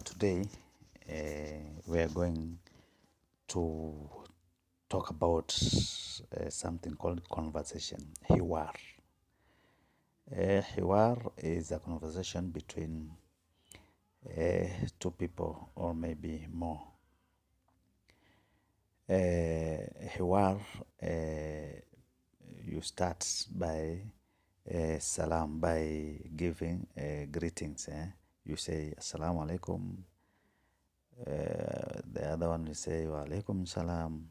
Today we are going to talk about something called conversation. Hiwar. Hiwar is a conversation between two people or maybe more. Hiwar, you start by salam, by giving greetings. You say assalamu alaikum. The other one will say wa alaikum salam,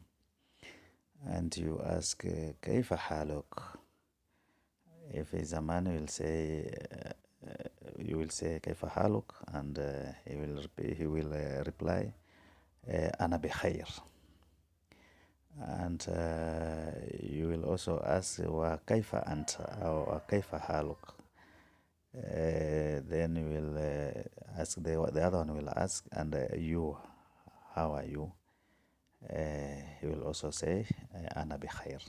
and you ask kaifa haluk. If it's a man, you will say kaifa haluk, and he will reply ana bikhair. And you will also ask wa kaifa anta or wa kaifa haluk. Then you will ask the other one will ask, and you, how are you? He will also say ana bikhair,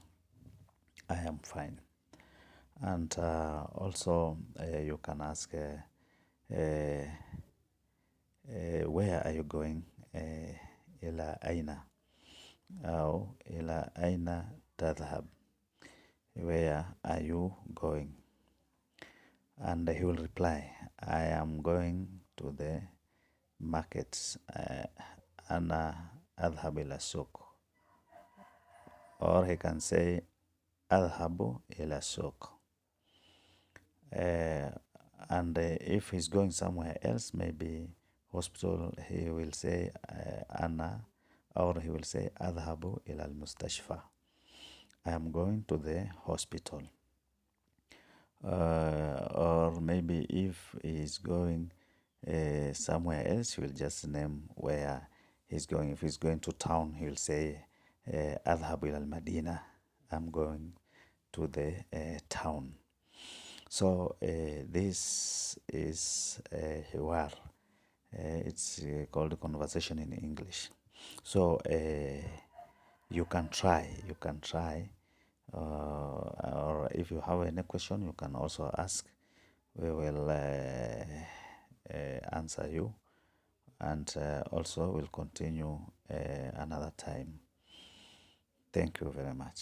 I am fine. And also you can ask where are you going? Ila aina أو إلى أين تذهب? Where are you going? And he will reply, I am going to the markets. أنا أذهب إلى السوق. Or he can say أذهب إلى السوق. And if he's going somewhere else, maybe hospital, he will say أنا, or he will say أذهب إلى المستشفى. I am going to the hospital. Or maybe if he's going somewhere else, he will just name where he's going. If he's going to town, he will say أذهب إلى المدينة. I'm going to the town. So this is Hiwar. It's called conversation in English. So you can try, or if you have any question, you can also ask. We will answer you, and also we'll continue another time. Thank you very much.